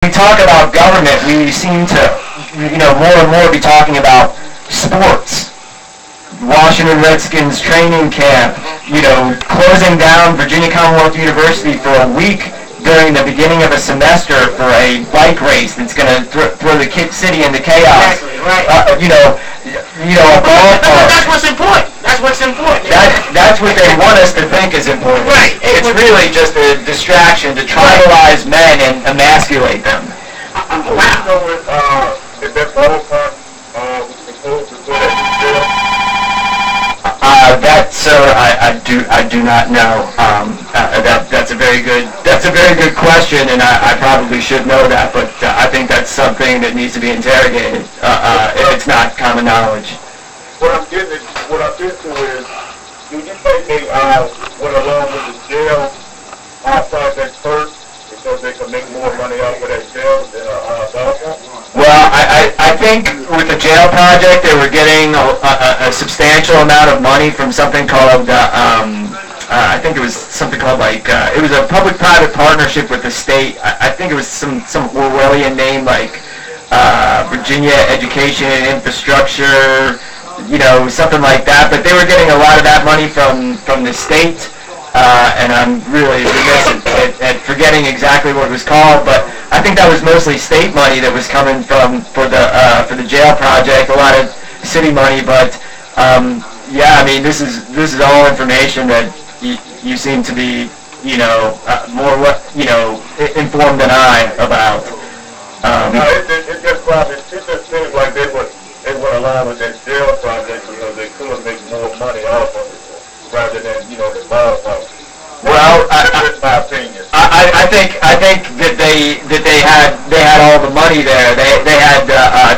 we talk about government, we seem to, more and more be talking about sports. Washington Redskins training camp, closing down Virginia Commonwealth University for a week during the beginning of a semester for a bike race that's going to throw the city into chaos. Exactly, right. A ballpark. That's what's important. That's what's important. That's what they want us to think is important. Right. It's really just a distraction to tribalize men and emasculate them. Wow. If that ballpark was supposed to go to jail? That, sir, I do not know. That's a very good question, and I probably should know that, but I think that's something that needs to be interrogated if it's not common knowledge. What I'm getting to is, do you think they went along with the jail project first because they could make more money off of that jail than a ballpark? Well, I think with the jail project, they were getting a substantial amount of money from something called, I think it was something called it was a public-private partnership with the state. I think it was some Orwellian name like Virginia Education and Infrastructure, something like that. But they were getting a lot of that money from the state. And I'm really remiss at forgetting exactly what it was called, but I think that was mostly state money that was coming for the jail project, a lot of city money, but this is all information that you seem to be more informed than I about. It just seems like they went along with that jail project because they could make more money off of it rather than the ballpark. Well, that's my opinion. I think that they had all the money there. They had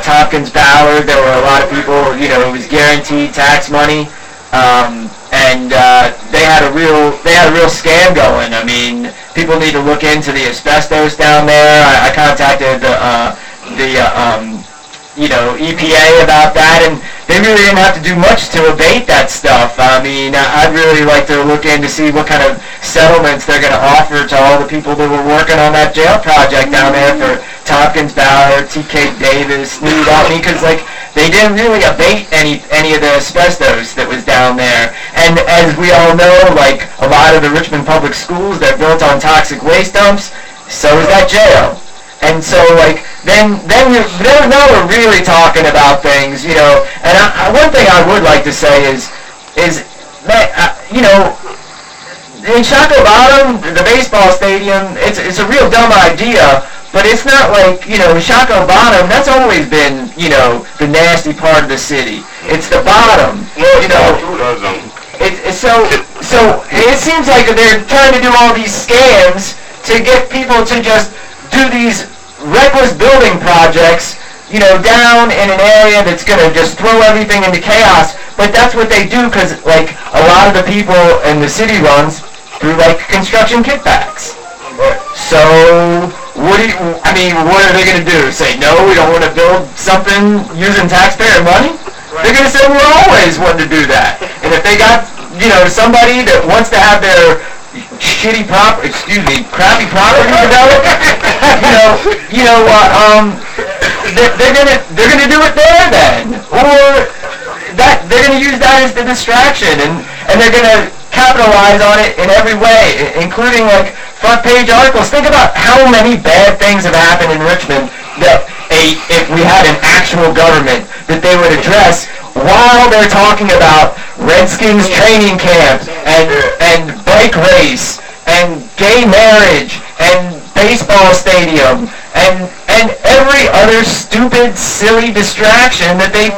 Tompkins Ballard. There were a lot of people. It was guaranteed tax money, and they had a real scam going. I mean, people need to look into the asbestos down there. I contacted the EPA about that, and they really didn't have to do much to abate that stuff. I mean, I'd really like to look in to see what kind of settlements they're going to offer to all the people that were working on that jail project down there for Tompkins Ballard, T.K. Davis, because they didn't really abate any of the asbestos that was down there. And as we all know, a lot of the Richmond public schools, they're built on toxic waste dumps, so is that jail. And so, then we're really talking about things, And one thing I would like to say is in Shockoe Bottom, the baseball stadium, it's a real dumb idea, but it's not Shockoe Bottom, that's always been, the nasty part of the city. It's the bottom, So it seems like they're trying to do all these scams to get people to just do these reckless building projects, down in an area that's going to just throw everything into chaos. But that's what they do because, a lot of the people in the city runs through, construction kickbacks. So, what are they going to do? Say, no, we don't want to build something using taxpayer money? They're going to say, we're always wanting to do that. And if they got, somebody that wants to have their crappy property developed, they're gonna do it there then, or that they're gonna use that as the distraction, and they're gonna capitalize on it in every way, including front page articles. Think about how many bad things have happened in Richmond that if we had an actual government that they would address while they're talking about Redskins training camp and bike race and gay marriage and baseball stadium and every other stupid, silly distraction that they,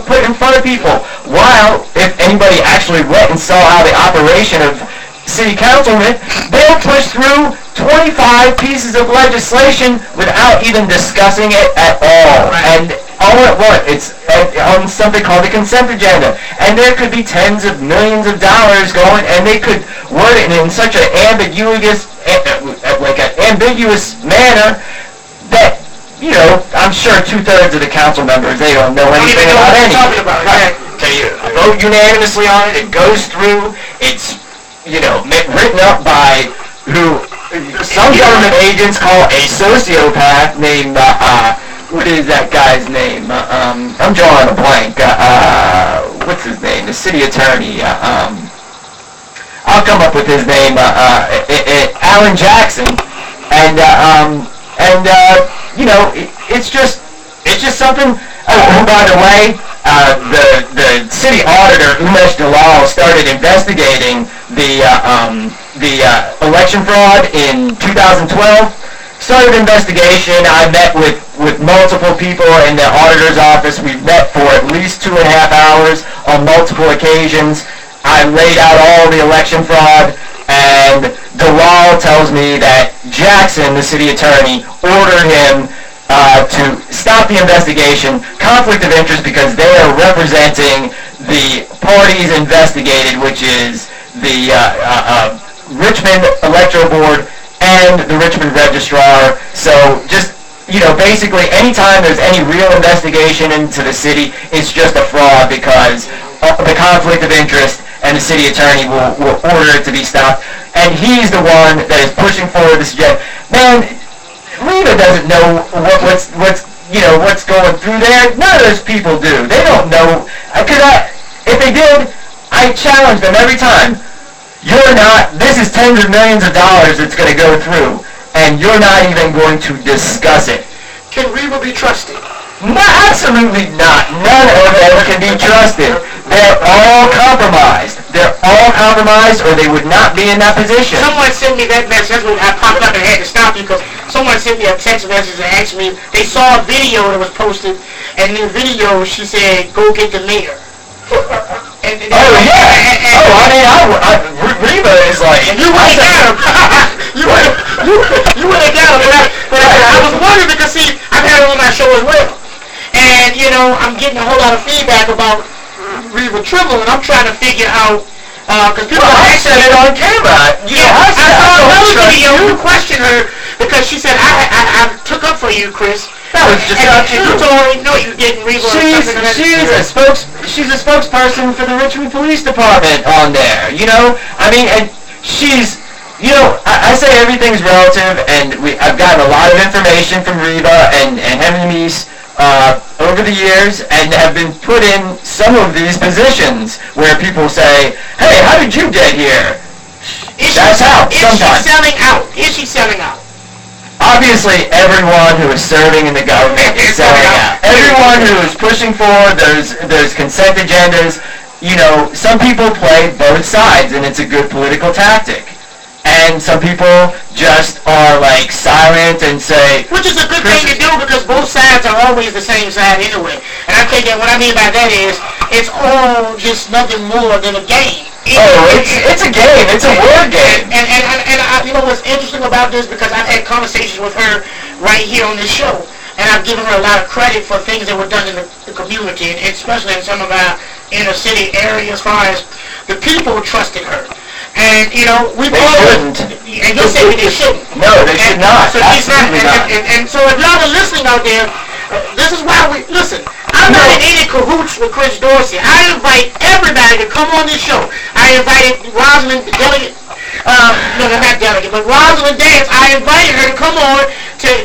put in front of people. While, if anybody actually went and saw how the operation of city councilmen, they'll push through 25 pieces of legislation without even discussing it at all. And all at once, it's on something called the consent agenda. And there could be tens of millions of dollars going, and they could word it in such an ambiguous manner that, I'm sure 2/3 of the council members, they don't know anything about anything. Vote unanimously on it, it goes through, it's, written up by who some government agents call a sociopath named, what is that guy's name? I'm drawing a blank. What's his name? The city attorney. I'll come up with his name. Alan Jackson. And you know, it's just something. Oh, by the way, the city auditor Umesh Dalal started investigating the election fraud in 2012. Started investigation. I met with multiple people in the auditor's office. We've met for at least 2.5 hours on multiple occasions. I laid out all the election fraud, and Dalal tells me that Jackson, the city attorney, ordered him to stop the investigation, conflict of interest, because they are representing the parties investigated, which is the Richmond Electoral Board and the Richmond Registrar. So just, you know, basically anytime there's any real investigation into the city, it's just a fraud because of the conflict of interest, and the city attorney will order it to be stopped. And he's the one that is pushing forward this jet. Man, Reva doesn't know what's going through there. None of those people do. They don't know. Because if they did, I challenge them every time. You're not, this is tens of millions of dollars that's going to go through, and you're not even going to discuss it. Can Reva be trusted? No, absolutely not. None of them can be trusted. They're all compromised. They're all compromised, or they would not be in that position. Someone sent me that message. That's when I popped up and had to stop you because someone sent me a text message and asked me, they saw a video that was posted, and in the video she said, go get the mayor. Oh, yeah. Reva is like... And you went down. You went down. But I was wondering because, see, I've had her on my show as well. And, you know, I'm getting a whole lot of feedback about Reva Trimble, and I'm trying to figure out, because people I said it on camera. I saw another video you questioned her because she said, I took up for you, Chris. That was just not you true. told me, no, you didn't, Reva. She's a spokesperson for the Richmond Police Department on there. You know, I mean, and she's, you know, I say everything's relative, and I've gotten a lot of information from Reva and Henry Meese over the years, and have been put in some of these positions where people say, hey, how did you get here? That's how, sometimes. Is she selling out? Obviously, everyone who is serving in the government is selling out. Everyone who is pushing forward those consent agendas, you know, some people play both sides, and it's a good political tactic. And some people just are like silent and say... Which is a good thing to do because both sides are always the same side anyway. And I think that what I mean by that is, it's all just nothing more than a game. It's a game. It's a word game. And you know what's interesting about this, because I've had conversations with her right here on this show, and I've given her a lot of credit for things that were done in the community, and especially in some of our inner city areas, as far as the people trusted her. And, you know, we shouldn't. And you say they shouldn't. No, they should not. So she's not. And so if y'all are listening out there, this is why we, listen, I'm not in any cahoots with Chris Dorsey. I invite everybody to come on this show. I invited Rosalind, the delegate, no, not delegate, but Rosalind Dance, I invited her to come on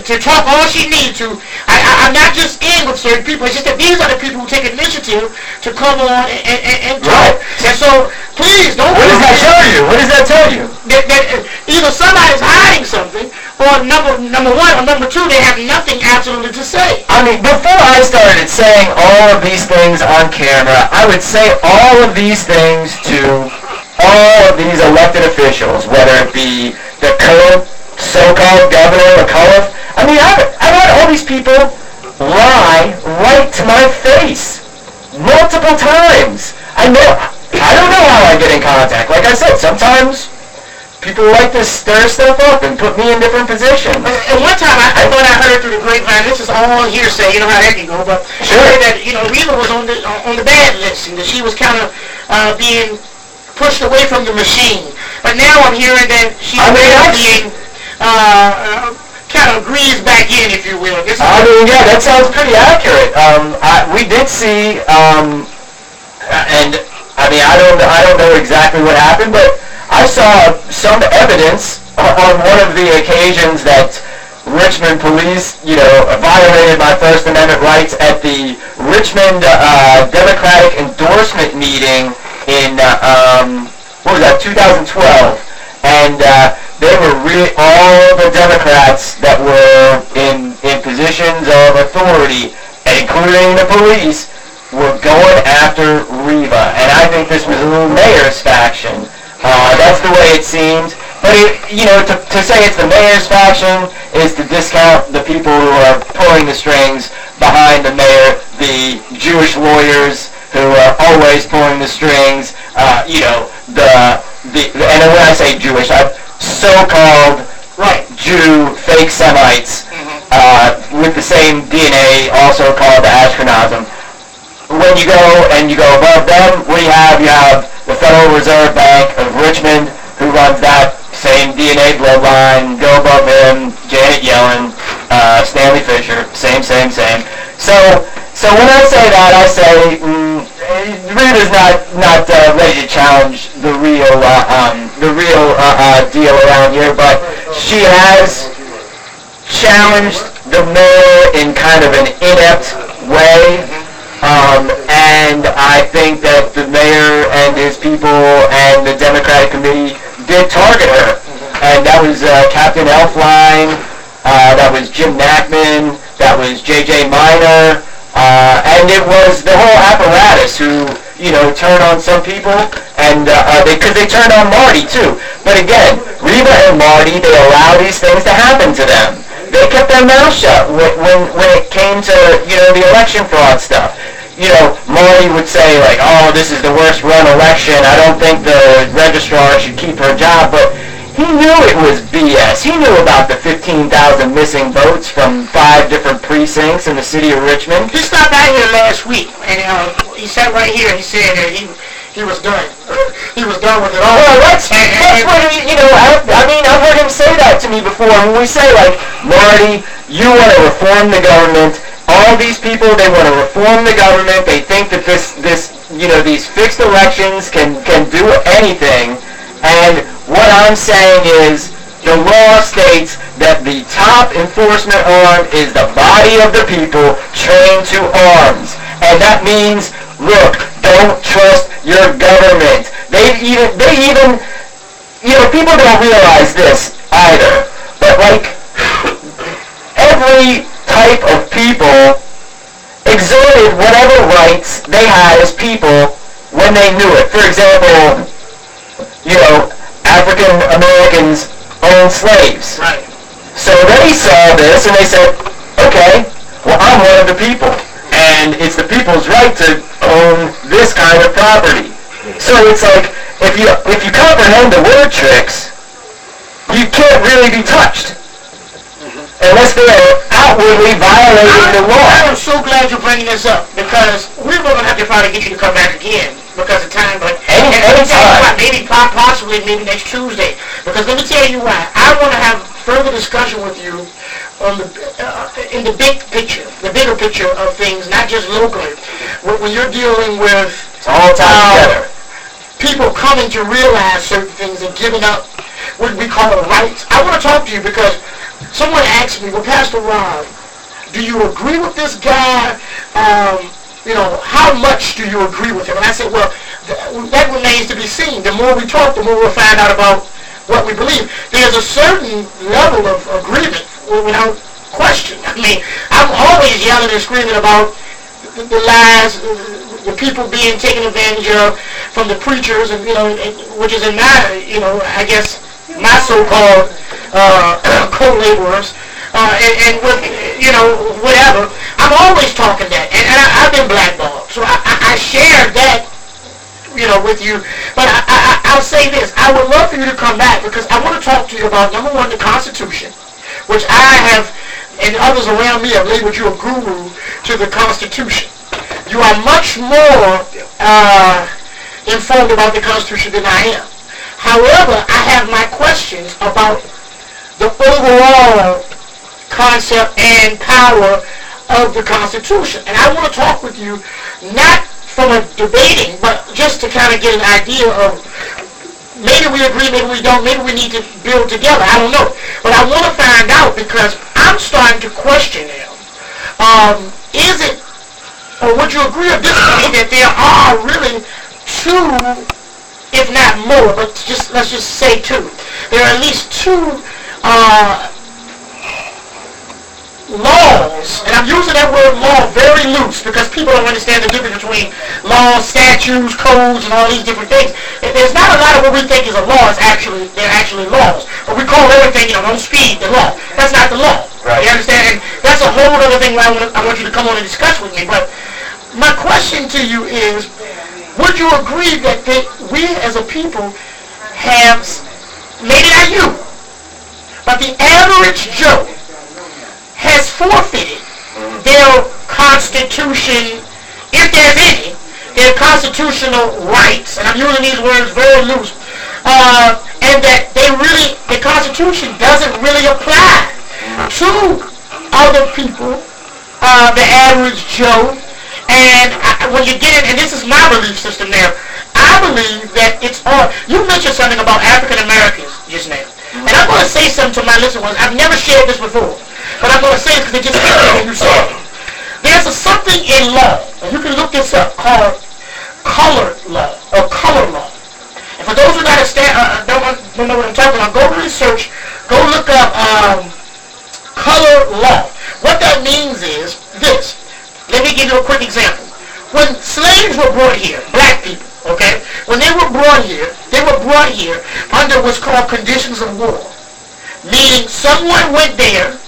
to talk all she needs to. I'm not just in with certain people, it's just that these are the people who take initiative to come on and talk. Right. And so, please, don't... What does that tell you? What does that tell you? That either somebody's hiding something, or number one, or number two, they have nothing absolutely to say. I mean, before I started saying all of these things on camera, I would say all of these things to all of these elected officials, whether it be the current so-called governor McAuliffe. I mean, I've had all these people lie right to my face multiple times. I don't know how I get in contact. Like I said, sometimes people like to stir stuff up and put me in different positions. And one time, I thought I heard through the grapevine, this is all hearsay, you know how that can go, but sure. I heard that, you know, Reva was on the bad list, and that she was kind of being pushed away from the machine. But now I'm hearing that she's being kind of greased back in, if you will. Yeah, that sounds pretty accurate. We did see, and I mean, I don't know exactly what happened, but I saw some evidence on one of the occasions that Richmond police, violated my First Amendment rights at the Richmond Democratic endorsement meeting in, 2012. And they were all the Democrats that were in positions of authority, including the police, were going after Reva. And I think this was a little mayor's faction. That's the way it seemed. But, to say it's the mayor's faction is to discount the people who are pulling the strings behind the mayor, the Jewish lawyers who are always pulling the strings, and when I say Jewish, so-called Jew fake Semites with the same DNA, also called the Ashkenazim. When you go above them, what do you have? You have the Federal Reserve Bank of Richmond, who runs that same DNA bloodline. Go above him, Janet Yellen, Stanley Fischer, same. So when I say that, I say Reva's not ready to challenge the real deal around here, but she has challenged the mayor in kind of an inept way. And I think that the mayor and his people and the Democratic committee did target her. And that was Captain Elfline, that was Jim Nachman, that was J.J. Minor, and it was the whole apparatus who, turned on some people, and because they turned on Marty too. But again, Reva and Marty, they allow these things to happen to them. They kept their mouth shut when it came to, the election fraud stuff. Marty would say, like, oh, this is the worst run election. I don't think the registrar should keep her job. But he knew it was BS. He knew about the 15,000 missing votes from 5 different precincts in the city of Richmond. He stopped out here last week, and he sat right here. He said that he was done. He was done with it all. Well, that's what I've heard him say that to me before. When we say, like, Marty, you want to reform the government. All these people, they want to reform the government. They think that these fixed elections can do anything. And what I'm saying is, the law states that the top enforcement arm is the body of the people trained to arms. And that means, look, don't trust your government. People don't realize this either. But, like, every type of people exerted whatever rights they had as people when they knew it. For example, African Americans owned slaves. Right. So they saw this and they said, okay, well, I'm one of the people, and it's the people's right to own this kind of property. So it's like, if you comprehend the word tricks, you can't really be touched unless they are outwardly violating the law. I am so glad you're bringing this up, because we're going to have to probably get you to come back again because of time, but anytime. Possibly next Tuesday, because let me tell you why. I want to have further discussion with you on in the bigger picture of things, not just locally. When you're dealing with all tied together, people coming to realize certain things and giving up what we call rights. I want to talk to you because someone asked me, well, Pastor Rob, do you agree with this guy? How much do you agree with him? And I said, well, that remains to be seen. The more we talk, the more we'll find out about what we believe. There's a certain level of agreement without question. I mean, I'm always yelling and screaming about the lies, the people being taken advantage of from the preachers, and which is in my, I guess, my so-called co-laborers, and with, whatever. I'm always talking that, and I've been blackballed, so I shared that, with you. But I'll say this: I would love for you to come back, because I want to talk to you about, number one, the Constitution, which I have, and others around me have labeled you a guru to the Constitution. You are much more informed about the Constitution than I am. However, I have my questions about the overall concept and power of the Constitution. And I want to talk with you, not from a debating, but just to kind of get an idea of maybe we agree, maybe we don't, maybe we need to build together. I don't know. But I want to find out because I'm starting to question them. Is it, or would you agree or disagree that there are really two, if not more, but let's just say two. There are at least two laws, and I'm using that word law very loose because people don't understand the difference between laws, statutes, codes, and all these different things. There's not a lot of what we think is a law. They're actually laws. But we call everything, don't speed, the law. That's not the law. Right. You understand? And that's a whole other thing I want you to come on and discuss with me. But my question to you is, would you agree that we as a people have, maybe not you, but the average Joe has forfeited their constitution, if there's any, their constitutional rights, and I'm using these words very loose, and that the Constitution doesn't really apply to other people, the average Joe. And when you get in, and this is my belief system now, I believe that it's all, you mentioned something about African Americans just now, and I'm going to say something to my listeners. I've never shared this before, but I'm going to say it because it just hit me when you said it. There's something in law, and you can look this up, called color law, or color law. And for those who don't know what I'm talking about, go research, go look up color law. What that means is this. Let me give you a quick example. When slaves were brought here, black people, okay, when they were brought here under what's called conditions of war. Meaning someone went there,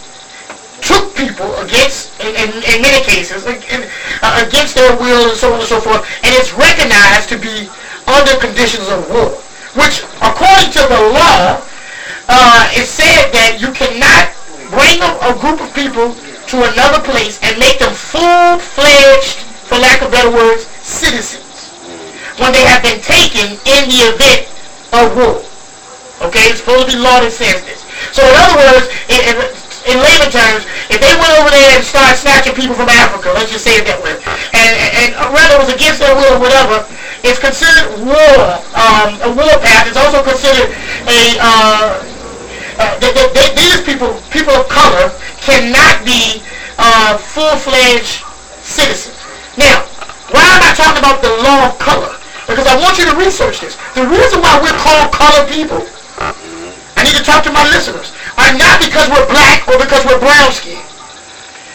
took people against, in many cases, against their will and so on and so forth, and it's recognized to be under conditions of war. Which, according to the law, it said that you cannot bring a group of people to another place and make them full-fledged, for lack of better words, citizens when they have been taken in the event of war. Okay, it's supposed to be law that says this. So in other words, in layman terms, if they went over there and started snatching people from Africa, let's just say it that way, and whether it was against their will or whatever, it's considered war, a war path. It's also considered these people of color, cannot be full-fledged citizens. Now, why am I talking about the law of color? Because I want you to research this. The reason why we're called colored people, I need to talk to my listeners, are not because we're black or because we're brown skinned.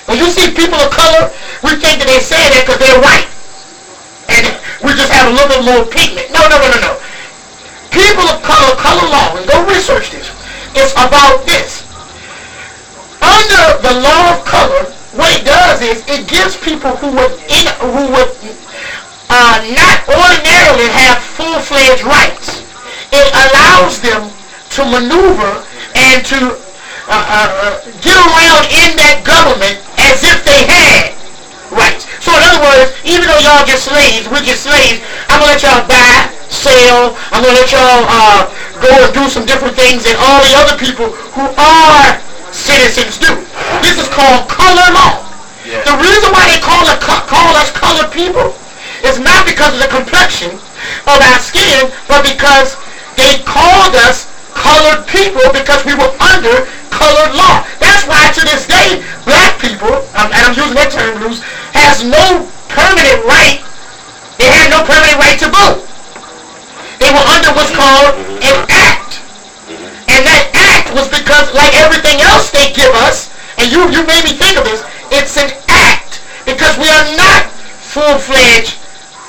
When you see people of color, we think that they say that because they're white. And we just have a little bit more pigment. No. People of color, color law, and go research this. It's about this. Under the law of color, what it does is it gives people who would not ordinarily have full-fledged rights. It allows them to maneuver and to get around in that government as if they had rights. So in other words, even though y'all just slaves, we're just slaves, I'm going to let y'all buy, sell, I'm going to let y'all go and do some different things that all the other people who are citizens do. This is called color law. Yeah. The reason why they call us colored people is not because of the complexion of our skin, but because they called us colored people because we were under colored law. That's why to this day, black people, and I'm using that term loose, has no permanent right. They had no permanent right to vote. They were under what's called an act. And that act was because, like everything else they give us, and you made me think of this, it's an act because we are not full-fledged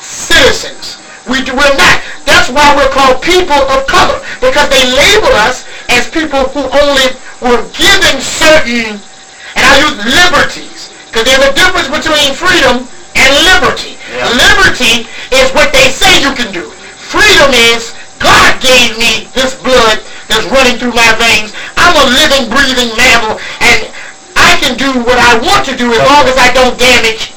citizens. We're not. That's why we're called people of color, because they label us as people who only were given certain, and I use liberties, because there's a difference between freedom and liberty. Yeah. Liberty is what they say you can do. Freedom is, God gave me this blood that's running through my veins. I'm a living, breathing mammal, and I can do what I want to do as long as I don't damage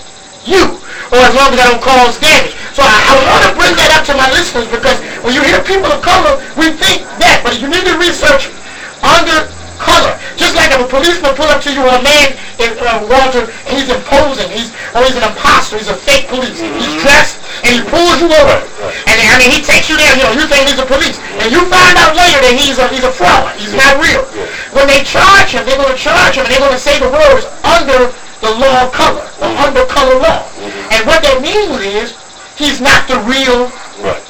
you, or as long as I don't cause damage. So I want to bring that up to my listeners, because when you hear people of color, we think that, but you need to research under color. Just like if a policeman pull up to you, or a man in Walter, and he's imposing, he's an imposter, he's a fake police. He's dressed, and he pulls you over. And And I mean, he takes you there, you think he's a police. And you find out later that he's a fraud. He's not real. When they charge him, they're going to charge him, and they're going to say the words under the law of color, or under color law. And what that means is, he's not the real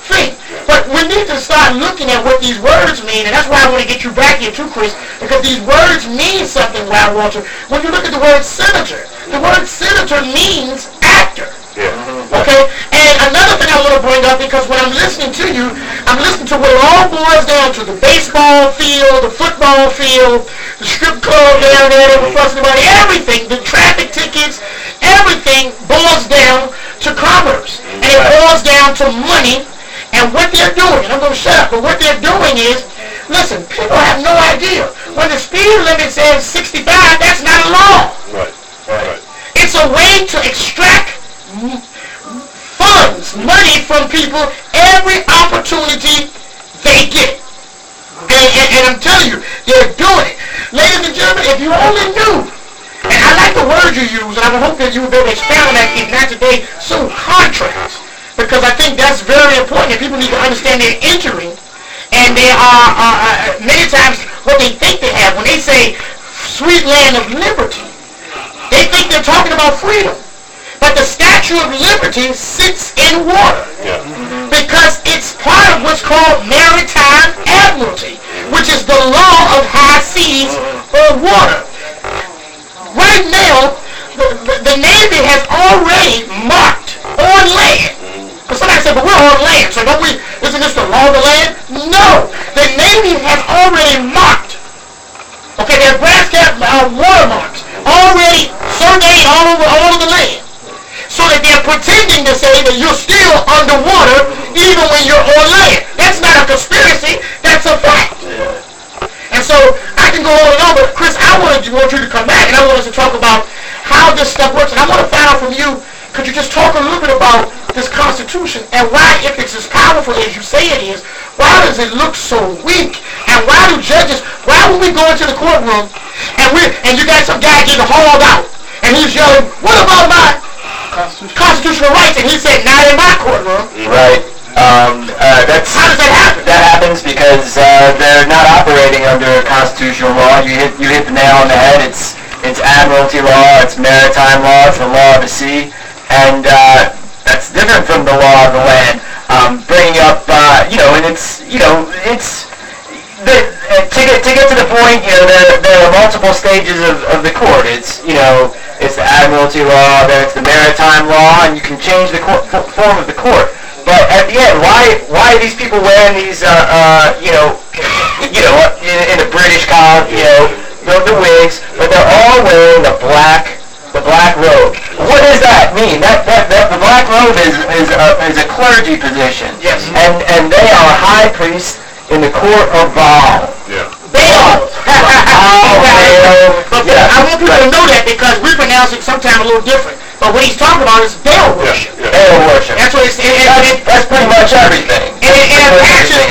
thing. But we need to start looking at what these words mean, and that's why I want to get you back here too, Chris, because these words mean something, Wild Walter. When you look at the word senator, the word senator means actor. Okay? And another thing I want to bring up, because when I'm listening to you, I'm listening to what it all boils down to: the baseball field, the football field, the strip club down there that we're fussing about, everything, the traffic tickets, everything boils down to commerce. And it boils down to money and what they're doing. And I'm going to shut up, but what they're doing is, listen, people have no idea. When the speed limit says 65, that's not a law. It's a way to extract funds, money from people every opportunity they get. And I'm telling you, they're doing it. Ladies and gentlemen, if you only knew, and I like the word you use, and I hope that you will be able to expound on that, if not today, soon, contracts. Because I think that's very important, and people need to understand they're entering, and they are many times what they think they have. When they say sweet land of liberty, they think they're talking about freedom. But the Statue of Liberty sits in water. Because it's part of what's called maritime admiralty, which is the law of high seas or water. Right now, the Navy has already marked on land. Because somebody said, but we're on land, so isn't this the law of the land? No. The Navy has already marked. Okay, their brass cap watermarks already surveyed all over the land. So that they're pretending to say that you're still underwater even when you're on land. That's not a conspiracy, that's a fact. And so I can go on and on, but Chris, I want you to come back, and I want us to talk about how this stuff works. And I want to find out from you, could you just talk a little bit about this Constitution and why, if it's as powerful as you say it is, why does it look so weak? And why do judges, why when we go into the courtroom and you got some guy getting hauled out and he's yelling, what about my constitutional rights? And he said, not in my courtroom. Right. How does that happen? That happens because they're not operating under constitutional law. You hit the nail on the head. It's admiralty law. It's maritime law. It's the law of the sea, and that's different from the law of the land. Bringing up, and it's to get to the point. There are multiple stages of the court. It's the admiralty law, then it's the maritime law, and you can change the form of the court. But at the end, why are these people wearing these, in the British colony, the wigs, but they're all wearing the black robe. What does that mean? That the black robe is a clergy position. Yes. And they are high priests in the court of Baal. Yeah. Baal. But I want people to know that because we pronounce it sometimes a little different. But what he's talking about is Baal worship. Baal worship. That's what it's. That's pretty much everything. And actually,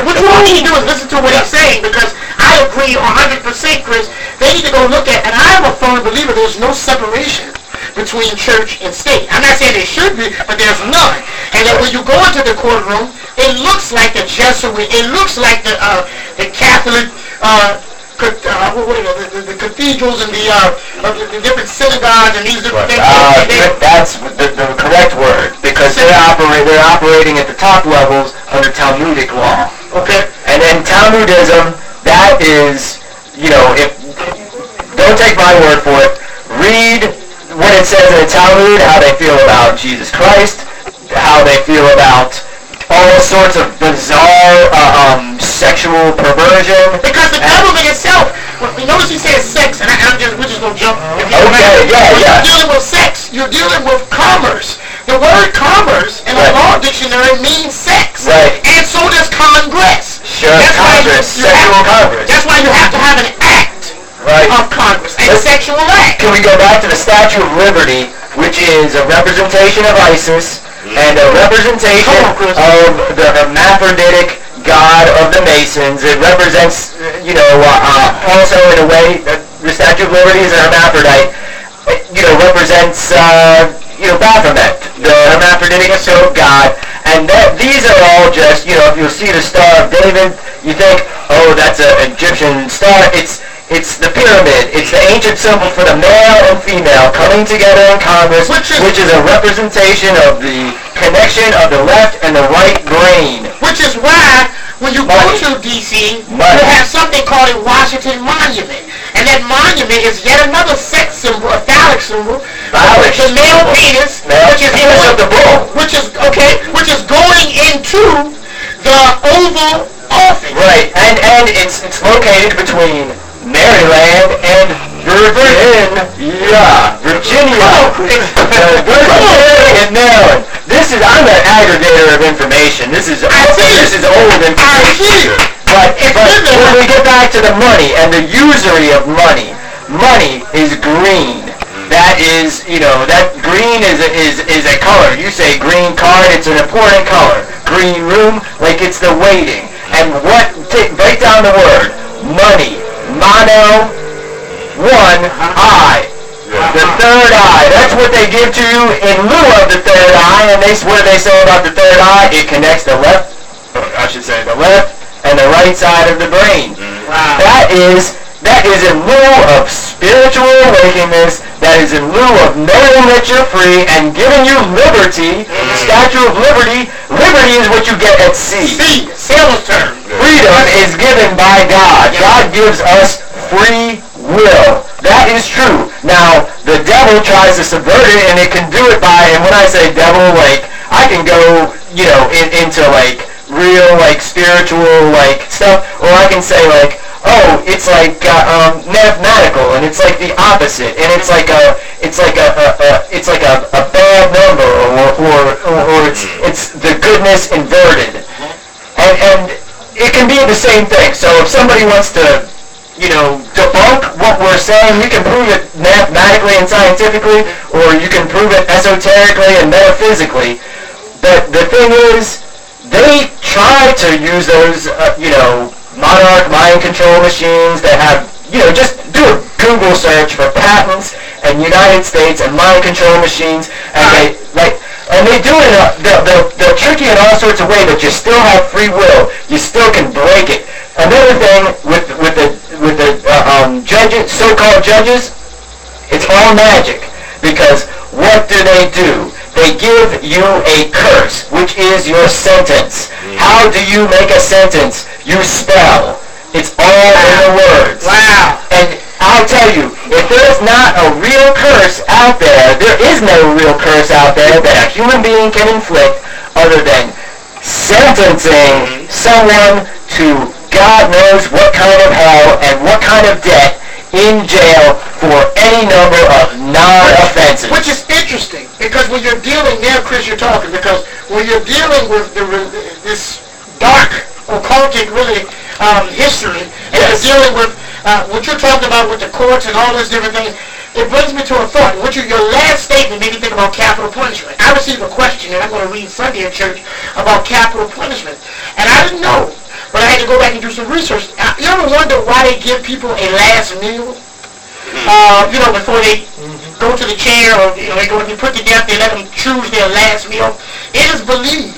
what you all need to do is listen to what he's saying, because I agree 100%, Chris. They need to go look at, and I'm a firm believer there's no separation between church and state. I'm not saying there should be, but there's none. And then when you go into the courtroom, it looks like the Jesuit, it looks like the Catholic, the cathedrals and the different synagogues and these different things. That's the correct word, because they're operating at the top levels under Talmudic law. Okay. And then Talmudism, that is, don't take my word for it. Read what it says in the Talmud, how they feel about Jesus Christ, how they feel about all sorts of bizarre sexual perversion. Because the government itself, notice he says sex, and we're just going to jump. Okay, yeah. You're dealing with sex. You're dealing with commerce. The word commerce in a law dictionary means sex. Right. And so does Congress. Sure, Congress, sexual Congress. That's why you have to have an act of Congress, a sexual act. Can we go back to the Statue of Liberty, which is a representation of ISIS and a representation of the hermaphroditic God of the Masons? It represents, also in a way, the Statue of Liberty is a hermaphrodite. Represents, Baphomet, the hermaphroditic God, And these are all just, you know, if you'll see the Star of David, you think, oh, that's an Egyptian star. It's the pyramid. It's the ancient symbol for the male and female coming together in Congress, which is a representation of the connection of the left and the right brain. Which is why when you go to D.C., you have something called a Washington Monument. And that monument is yet another sex symbol, a phallic symbol. Phallic the male penis, which is penis of the bull. which is going into the Oval Office. Right, and it's located between Maryland and Virginia. Virginia and Maryland. I'm an aggregator of information. This is old information. But when we get back to the money and the usury of money is green. That is, you know, that green is a color. You say green card, it's an important color. Green room, like it's the waiting. And break down the word. Money. Mono. One eye. The third eye. That's what they give to you in lieu of the third eye. And what do they say about the third eye? It connects the left and the right side of the brain. Wow. That is in lieu of spiritual awakeness. That is in lieu of knowing that you're free and giving you liberty. The Statue of Liberty. Liberty is what you get at sea. Sailor's term. Freedom is given by God. God gives us free will. That is true. Now, the devil tries to subvert it, and it can do it by, and when I say devil, like, I can go, you know, into, like, real, like, spiritual, like, stuff, or I can say, like, oh, it's like mathematical, and it's like the opposite, and it's like a bad number, or it's the goodness inverted, and it can be the same thing. So if somebody wants to, you know, debunk what we're saying, you can prove it mathematically and scientifically, or you can prove it esoterically and metaphysically. But the thing is, they try to use those, you know, monarch mind control machines that have, you know, just do a Google search for patents and United States and mind control machines, and they do it. They'll trick you in all sorts of ways, but you still have free will. You still can break it. Another thing with the judges, so-called judges, it's all magic, because what do? They give you a curse, which is your sentence. How do you make a sentence? You spell. It's all in the words. Wow. And I'll tell you, if there's not a real curse out there, there is no real curse out there that a human being can inflict other than sentencing someone to God knows what kind of hell and what kind of debt in jail for any number of non-offenses. Which is interesting, because when you're dealing, now Chris, you're talking, because when you're dealing with this dark, occultic, really, history, and you're dealing with what you're talking about with the courts and all those different things, it brings me to a thought. Your last statement made me think about capital punishment. I received a question, and I'm going to read Sunday in church, about capital punishment. And I didn't know, but I had to go back and do some research. You ever wonder why they give people a last meal? You know, before they go to the chair, or, you know, they go to be put to death, they let them choose their last meal. It is believed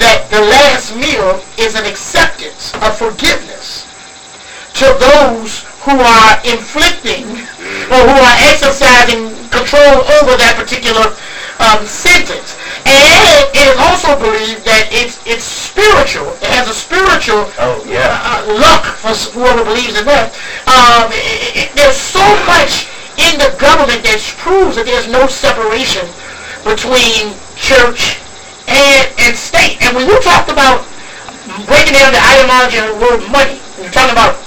that the last meal is an acceptance of forgiveness to those who are inflicting or who are exercising control over that particular sentence. And it is also believed that it's spiritual. It has a spiritual luck for whoever believes in that. There's so much in the government that proves that there's no separation between church and state. And when you talked about breaking down the etymology of the word money, you're talking about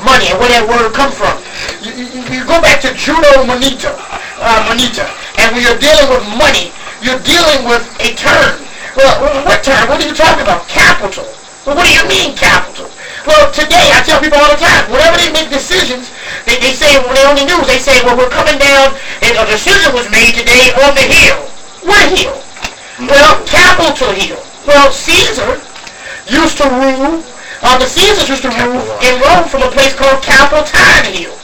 money and where that word comes from. You go back to Juno Moneta, and when you're dealing with money, you're dealing with a term. Well, what term? What are you talking about? Capital. Well, what do you mean capital? Well, today, I tell people all the time, whenever they make decisions, they say, when they're on the news, they say, well, we're coming down, and a decision was made today on the hill. What hill? Well, Capitol Hill. Well, Caesar used to rule, the Caesars used to rule in Rome from a place called Capitoline Hill.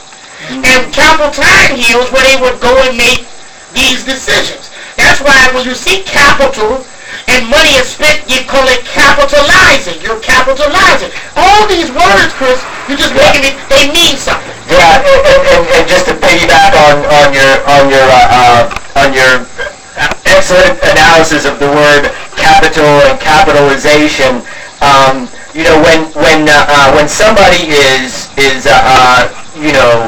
And Capitoline Hill is where they would go and make these decisions. That's why when you see capital and money is spent, you call it capitalizing. You're capitalizing. All these words, Chris, you're just making it, they mean something. Yeah, and just to piggyback on your excellent analysis of the word capital and capitalization, when somebody is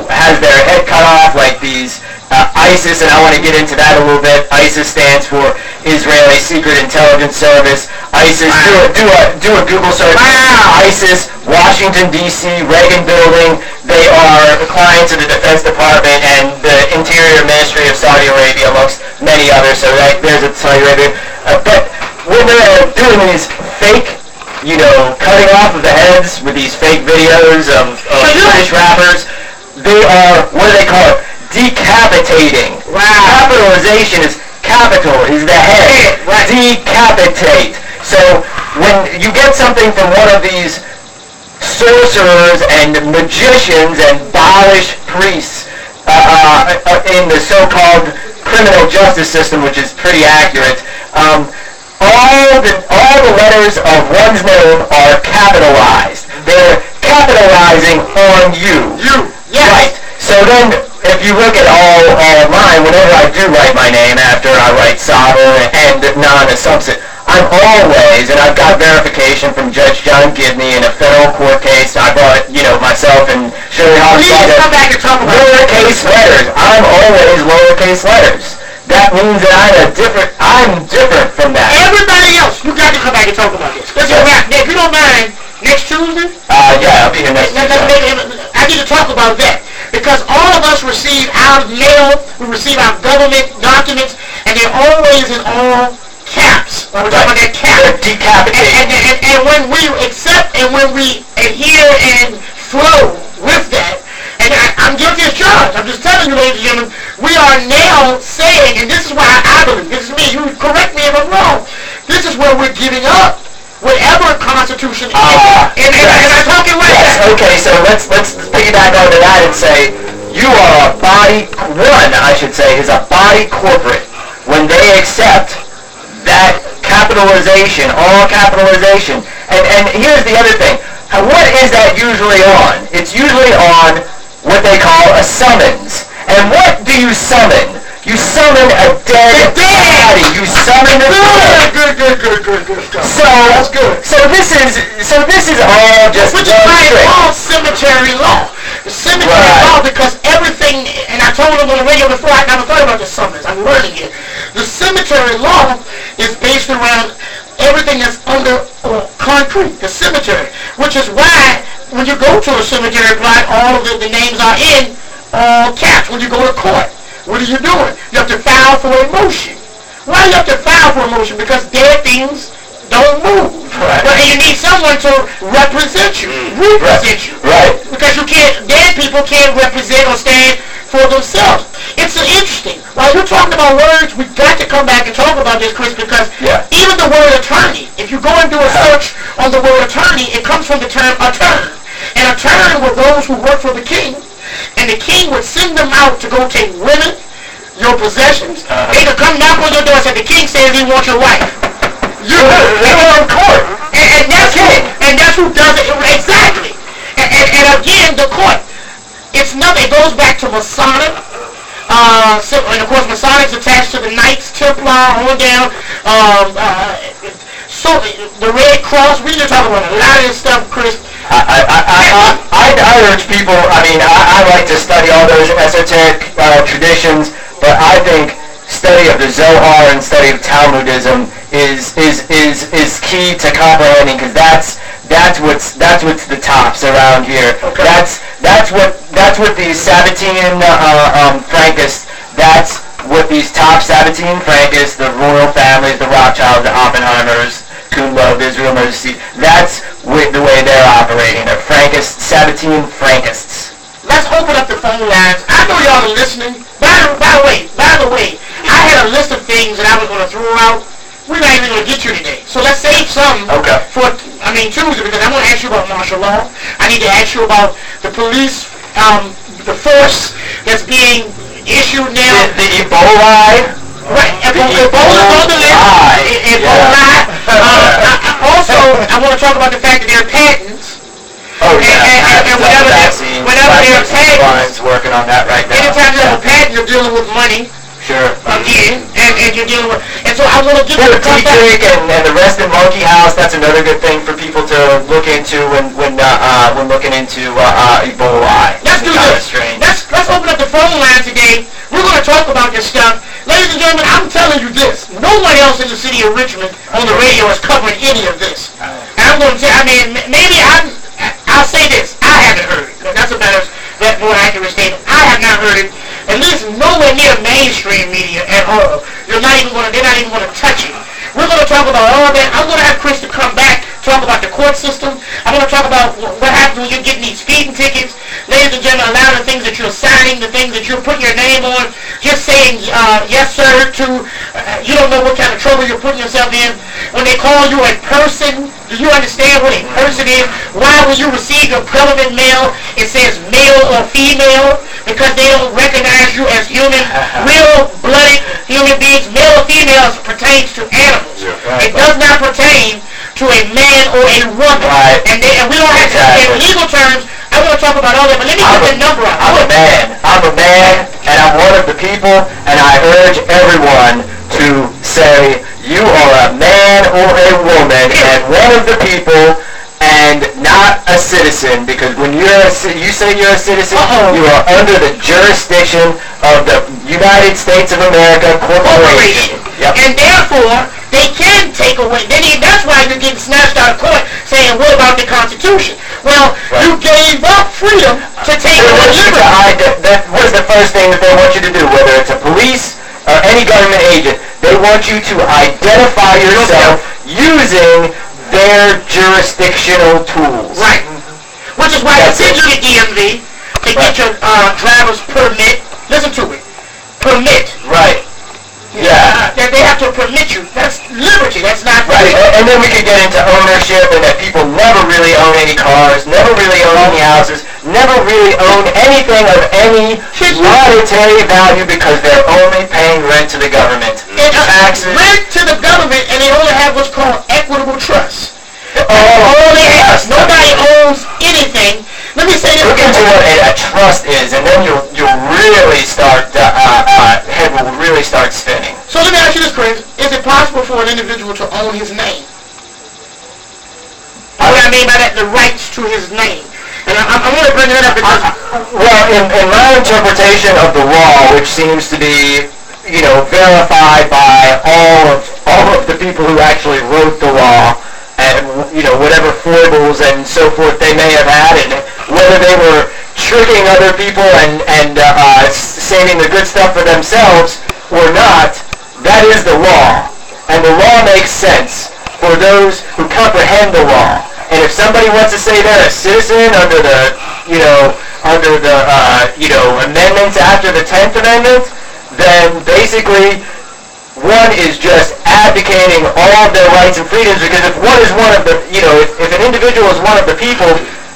has their head cut off like these ISIS, and I want to get into that a little bit. ISIS stands for Israeli Secret Intelligence Service. ISIS, do a Google search. Wow. ISIS, Washington D.C., Reagan Building. They are clients of the Defense Department and the Interior Ministry of Saudi Arabia, amongst many others. So there's a Saudi Arabia. But when they're doing these fake, cutting off of the heads with these fake videos of British rappers, they are, what do they call it? Decapitating. Wow. Capitalization is capital, is the head. Right. Decapitate. So when you get something from one of these sorcerers and magicians and Baalish priests in the so-called criminal justice system, which is pretty accurate, all the letters of one's name are capitalized. They're capitalizing on you. You. Yes. Right. So then, if you look at all mine, whenever I do write my name after I write Saber and non-assumption, I'm always, and I've got verification from Judge John Gibney in a federal court case. I brought, myself and Shirley Please Hoffstead. come back and talk about it. Lowercase letters. I'm always lowercase letters. That means that I'm different from that. Everybody else, you got to come back and talk about this. Let's go back. If you don't mind, next Tuesday, Yeah, I'll be here next week. I need to talk about that. Because all of us receive our mail, we receive our government documents, and they're always in all caps. We're talking about that cap. They're decapitated. And when we accept and when we adhere and flow with that, and I'm guilty as charged. I'm just telling you, ladies and gentlemen, we are now saying, and this is why I believe, this is me, you correct me if I'm wrong, this is where we're giving up whatever Constitution is. And I'm talking with that. Okay, so let's piggyback onto that and say, you are a body, one, I should say, is a body corporate when they accept that capitalization, all capitalization. And here's the other thing. What is that usually on? It's usually on what they call a summons. And what do you summon? You summon a dead body. You summon the dead. Good. So That's good. So this is all just Which is one why it's trick. called cemetery law. The cemetery Right. law, because everything, and I told them on the radio before, I never thought about the summons. I'm learning it. The cemetery law is based around everything that's under concrete, the cemetery, which is why when you go to a cemetery plot, all of the names are in all caps. When you go to court, what are you doing? You have to file for a motion. Why do you have to file for a motion? Because dead things don't move. Right. But you need someone to represent you, represent you. Right. Because dead people can't represent or stand for themselves. It's interesting. While you're talking about words, we've got to come back and talk about this, Chris, because even the word attorney, if you go and do a search on the word attorney, it comes from the term attorney. And attorney were those who work for the king, and the king would send them out to go take women, your possessions. They could come knock on your door and say, the king says he wants your wife. They were on court. And that's who does it. Exactly. And again, the court, it's nothing. It goes back to Masonic. And of course, Masonic's attached to the Knights Templar on down. So the Red Cross. We need to talk about a lot of this stuff, Chris. I urge people. I mean, I like to study all those esoteric traditions, but I think study of the Zohar and study of Talmudism is key to comprehending, because that's what's the tops around here. Okay. That's what these Sabbatean Frankists. That's what these top Sabbatean Frankists, the royal families, the Rothschilds, the Oppenheimers, Kuhnlove, Israel Mercy. That's the way they're operating. They're Frankists, Sabbatean Frankists. Let's open up the phone lines. I know y'all are listening. By the way, I had a list of things that I was going to throw out. We're not even going to get to today. So let's save some for, Tuesday, because I want to ask you about martial law. I need to ask you about the police, the force that's being issued now. The Ebola Right, Ebola is on the list. Ebola. Also, I want to talk about the fact that there are patents. Oh yeah, And whenever there are patents, working on that right now. anytime you have a patent, you're dealing with money. Sure. Again, and you're dealing with, and so I want to give Yeah, you the a T-Trick and the Rest in Monkey House, that's another good thing for people to look into when looking into Ebola. Let's do Kinda this. strange. Let's open up the phone line today. We're going to talk about this stuff. Ladies and gentlemen, I'm telling you this. No one else in the city of Richmond on the radio is covering any of this. And I'm going to say, I mean, maybe I'll say this. I haven't heard it. That's a more accurate statement. I have not heard it. At least nowhere near mainstream media at all. They're not even going to touch it. We're going to talk about all that. I'm going to have Chris to come back, talk about the court system. I'm going to talk about what happens when you're getting these speeding tickets. Ladies and gentlemen, a lot of the things that you're signing, the things that you're putting your name on, just saying yes sir to, you don't know what kind of trouble you're putting yourself in. When they call you a person, do you understand what a person is? Why when you receive your government mail, it says male or female? Because they don't recognize you as human, real-blooded human beings. Male or female pertains to animals. It does not pertain to a man or a woman. Right. And we don't have to say in legal terms. I want to talk about all that, but let me get the number out. I'm a man, and I'm one of the people, and I urge everyone to say you are a man or a woman, and one of the people, and not a citizen, because when you say you're a citizen, you are under the jurisdiction of the United States of America Corporation. Yep. And therefore, they can take away. That's why you're getting snatched out of court saying, what about the Constitution? Well, you gave up freedom to take away liberty. What is the first thing that they want you to do, whether it's a police or any government agent? They want you to identify yourself using their jurisdictional tools. Right. Which is why they send you to DMV to get your driver's permit. Listen to it. Permit. Right. Yeah. They have to permit you. That's liberty. That's not right. freedom. And then we could get into ownership, and that people never really own any cars, never really own any houses, never really own anything of any monetary value because they're only paying rent to the government. Taxes. Rent to the government, and they only have what's called equitable trust. All they have. Nobody owns anything. Let me say this. Look into what a trust is, and then you'll really start, head will really start spinning. So let me ask you this, Chris. Is it possible for an individual to own his name? What I mean by that, the rights to his name. And I'm going to bring it up because... well, in my interpretation of the law, which seems to be, verified by all of the people who actually wrote the law, and, whatever foibles and so forth they may have had, and whether they were tricking other people and saving the good stuff for themselves or not, that is the law. And the law makes sense for those who comprehend the law. And if somebody wants to say they're a citizen under the, amendments after the 10th Amendment, then basically one is just advocating all of their rights and freedoms, because if one is one of the, if an individual is one of the people,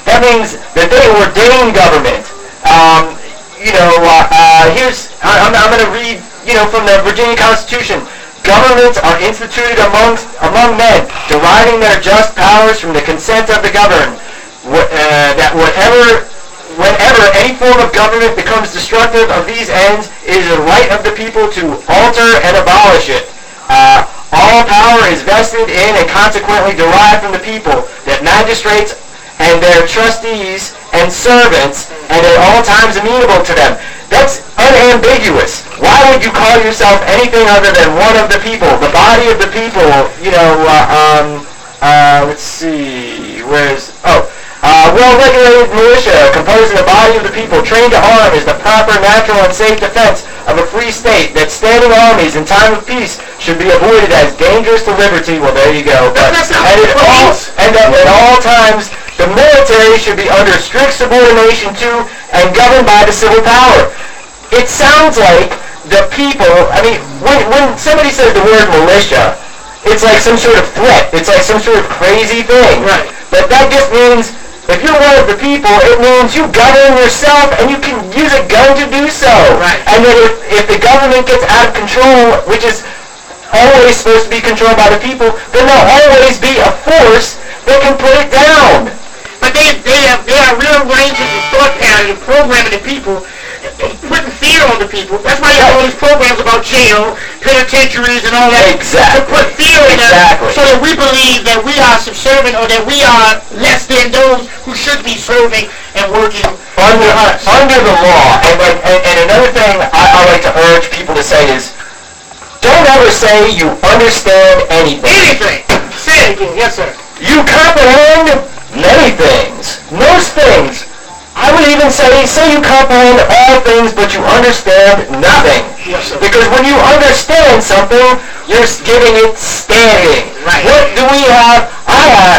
that means that they ordain government. I'm going to read, from the Virginia Constitution. Governments are instituted among men, deriving their just powers from the consent of the governed. That whenever any form of government becomes destructive of these ends, it is the right of the people to alter and abolish it. All power is vested in and consequently derived from the people, that magistrates and their trustees and servants, and at all times amenable to them. That's unambiguous. Why would you call yourself anything other than one of the people, the body of the people? Let's see, well-regulated militia, composing the body of the people, trained to arm, is the proper, natural, and safe defense of a free state, that standing armies in time of peace should be avoided as dangerous to liberty. Well, there you go. But, and at all times, the military should be under strict subordination to and governed by the civil power. It sounds like the people, when somebody says the word militia, it's like some sort of threat. It's like some sort of crazy thing. Right. But that just means If you're one of the people, it means you govern yourself and you can use a gun to do so. Right. And then if the government gets out of control, which is always supposed to be controlled by the people, then there'll always be a force that can put it down. But they are rearranging the thought pattern and programming the people, putting fear on the people. That's why you have all these programs about jail, penitentiaries, and all that. Exactly. To put fear in us, Exactly. so that we believe that we are subservient or that we are less than those who should be serving and working Under, for us. under the law, and another thing I like to urge people to say is, don't ever say you understand anything. Anything. Say it again. Yes, sir. You comprehend many things, most things. I would even say you comprehend all things, but you understand nothing. Yes, sir. Because when you understand something, you're giving it standing. Right. What do we have?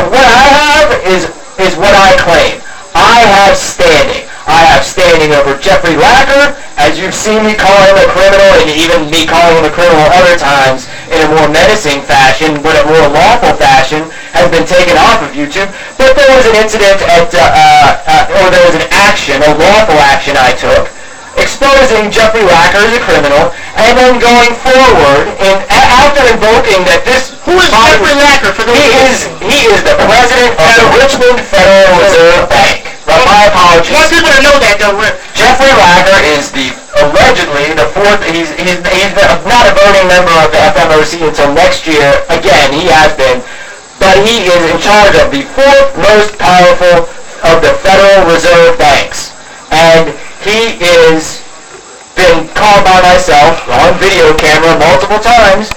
What I have is what I claim. I have standing. I have standing over Jeffrey Lacker, as you've seen me call him a criminal, and even me calling him a criminal other times in a more menacing fashion, but a more lawful fashion, has been taken off of YouTube. But there was an incident or there was an action, a lawful action I took, exposing Jeffrey Lacker as a criminal, and then going forward, and after invoking that this... Who is Jeffrey Lacker? For those He is the president of the Richmond Federal Reserve Bank. My apologies. want people to know that, though. Jeffrey Lacker is allegedly the fourth, he's not a voting member of the FMOC until next year. Again, he has been. But he is in charge of the fourth most powerful of the Federal Reserve banks. And he is been called by myself on video camera multiple times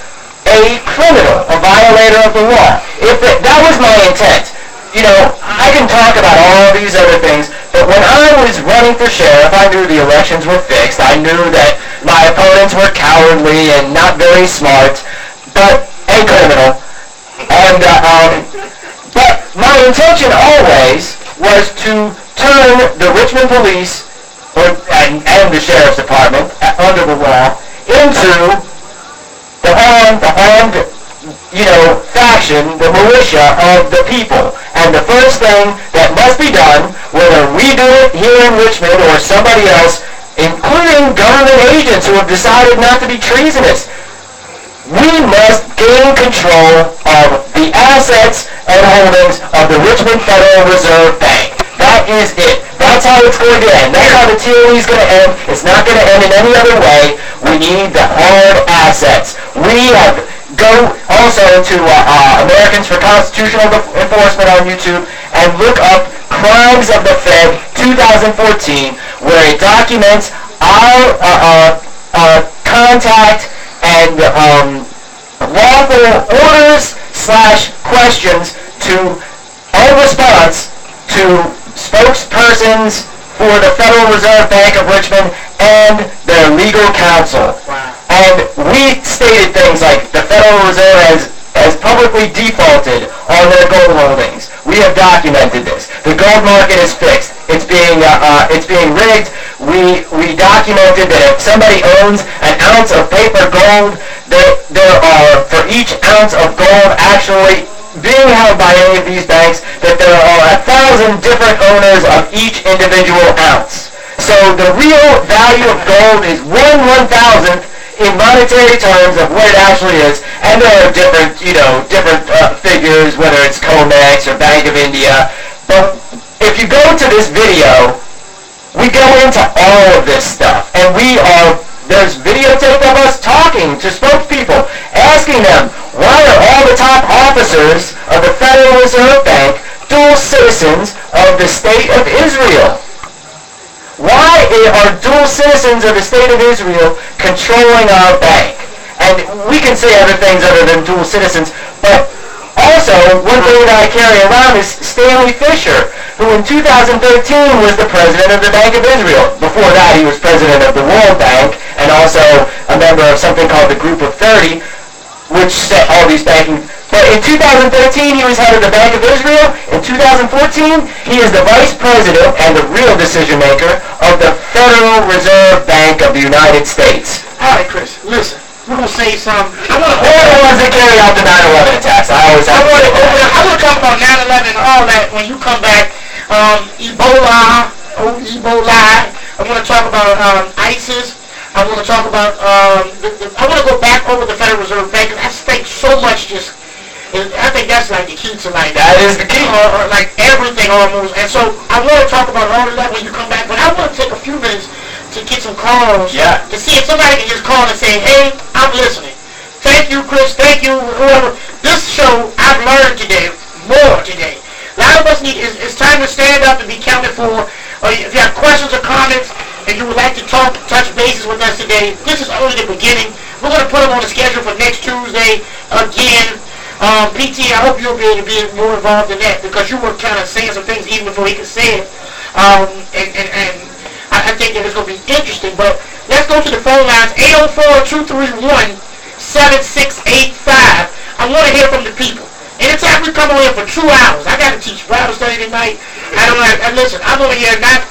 a criminal, a violator of the law. That was my intent. You know, I can talk about all these other things, but when I was running for sheriff, I knew the elections were fixed. I knew that my opponents were cowardly and not very smart, and criminal. And, but my intention always was to turn the Richmond police and the sheriff's department under the law into the armed, faction, the militia of the people. And the first thing that must be done, whether we do it here in Richmond or somebody else, including government agents who have decided not to be treasonous, we must gain control of the assets and holdings of the Richmond Federal Reserve Bank. That is it. That's how it's going to end. That's how the tyranny is going to end. It's not going to end in any other way. We need the hard assets. We have go also to Americans for Constitutional Enforcement on YouTube and look up Crimes of the Fed 2014, where it documents our contact and lawful orders / questions to our response to spokespersons for the Federal Reserve Bank of Richmond and their legal counsel. Wow. And we stated things like the Federal Reserve has publicly defaulted on their gold holdings. We have documented this. The gold market is fixed. It's being rigged. We documented that if somebody owns an ounce of paper gold, there are, for each ounce of gold actually being held by any of these banks, that there are 1,000 different owners of each individual ounce. So the real value of gold is 1/1,000th in monetary terms of what it actually is, and there are different figures, whether it's COMEX or Bank of India. But if you go to this video, we go into all of this stuff, and there's videotape of us talking to spokespeople, asking them, why are all the top officers of the Federal Reserve Bank dual citizens of the State of Israel? Why are dual citizens of the State of Israel controlling our bank? And we can say other things other than dual citizens, but also one thing that I carry around is Stanley Fischer, who in 2013 was the president of the Bank of Israel. Before that, he was president of the World Bank and also a member of something called the Group of 30, which set all these banking. But in 2013, he was head of the Bank of Israel. In 2014, he is the vice president and the real decision maker of the Federal Reserve Bank of the United States. All right, Chris, listen. We're going to say something. They're the ones that carry out the 9/11 attacks. I want to talk about 9/11 and all that when you come back. Ebola. I want to talk about ISIS. I want to talk about, I want to go back over the Federal Reserve Bank, because I think so much I think that's like the key to like That is the key. Or like everything almost. And so I want to talk about all of that when you come back, but I want to take a few minutes to get some calls. Yeah. To see if somebody can just call and say, hey, I'm listening. Thank you, Chris. Thank you, whoever. This show, I've learned today, more today. A lot of us it's time to stand up and be counted for. Or if you have questions or comments and you would like to touch bases with us today, this is only the beginning. We're going to put them on the schedule for next Tuesday again. PT, I hope you'll be able to be more involved in that, because you were kind of saying some things even before he could say it. And I think that it's going to be interesting. But let's go to the phone lines, 804-231-7685. I want to hear from the people. Anytime we come on here for 2 hours, I got to teach Bible study tonight. Listen, I'm over here not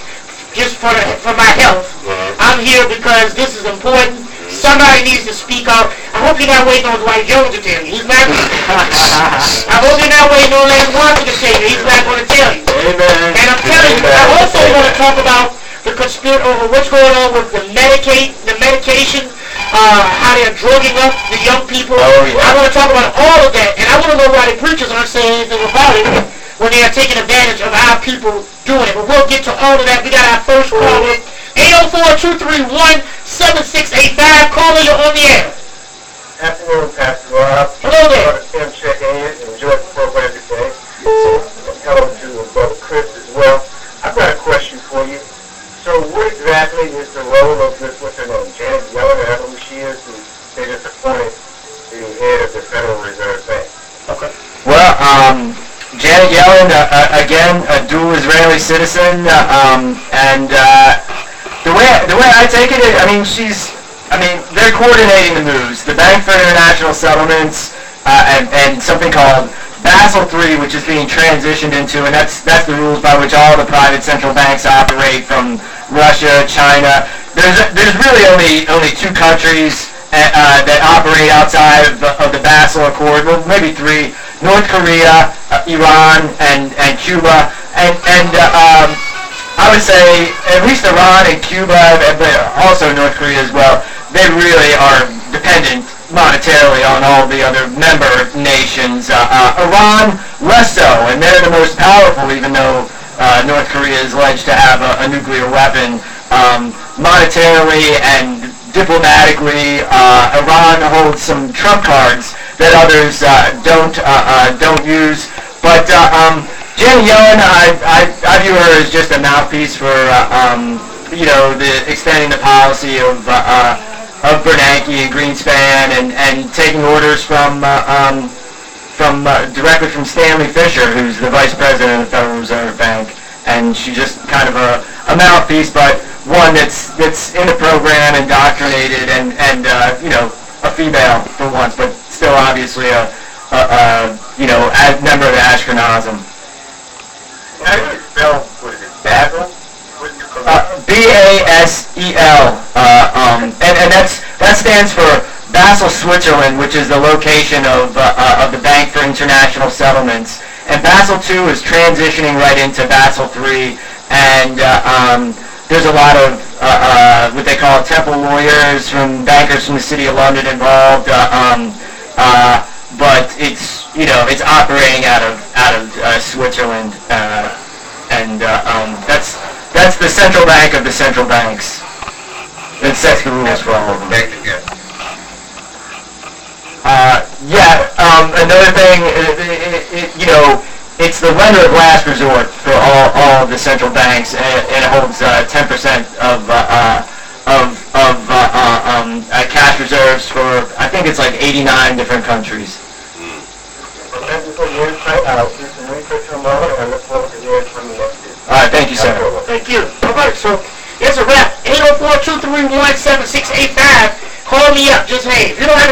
just for my health. I'm here because this is important. Somebody needs to speak up. I hope you're not waiting on Dwight Jones to tell you. He's not. I hope you're not waiting on Lance Walker to tell you. He's not going to tell you. Amen. And I'm telling you, I also want to talk about what's going on with the medication, how they're drugging up the young people. Oh, yeah. I want to talk about all of that, and I want to know why the preachers aren't saying anything about it when they are taking advantage of our people doing it. But we'll get to all of that. We got our first caller, 804-231-7685. Caller, you're on the air. Afternoon, Pastor Rob. Hello there. Brother Tim checking in. Enjoy the program today. And hello to Brother Chris as well. I've got a question for you. So what exactly is the role of this, what's her name, Janet Yellen, or who she is, who they just appointed the head of the Federal Reserve Bank? Okay. Well, Janet Yellen, again, a dual Israeli citizen, and the way I take it, they're coordinating the moves. The Bank for International Settlements, and something called Basel III, which is being transitioned into, and that's the rules by which all the private central banks operate, from Russia, China. There's really only 2 countries that operate outside of the Basel Accord. Well, maybe 3: North Korea, Iran, and Cuba. And I would say at least Iran and Cuba, but also North Korea as well, they really are dependent monetarily on all the other member nations. Iran, less so, and they're the most powerful, even though North Korea is alleged to have a nuclear weapon. Monetarily and diplomatically, Iran holds some trump cards that others don't use. But Janet Yellen, I view her as just a mouthpiece for extending the policy of Bernanke and Greenspan, and taking orders directly from Stanley Fischer, who's the vice president of the Federal Reserve Bank. And she's just kind of a mouthpiece, but one that's in the program, indoctrinated, and a female for once, but still obviously a member of the Ashkenazim. How do you spell, what is it, Basel? BASEL, and that stands for Basel, Switzerland, which is the location of the Bank for International Settlements. And Basel II is transitioning right into Basel III, and there's a lot of what they call temple lawyers, bankers from the City of London involved, but it's operating out of Switzerland, and that's the central bank of the central banks. It sets the rules for all of them. Thank you. Another thing, it's the lender of last resort for all of the central banks, and it holds 10% of cash reserves for, I think it's like 89 different countries. Thank you for your insight. I'll do some research on that, and I look forward to hearing from you next week. All right, thank you, sir. Thank you. All right, so it's a wrap. 804-231-7685. Call me up. Just hey, if you don't have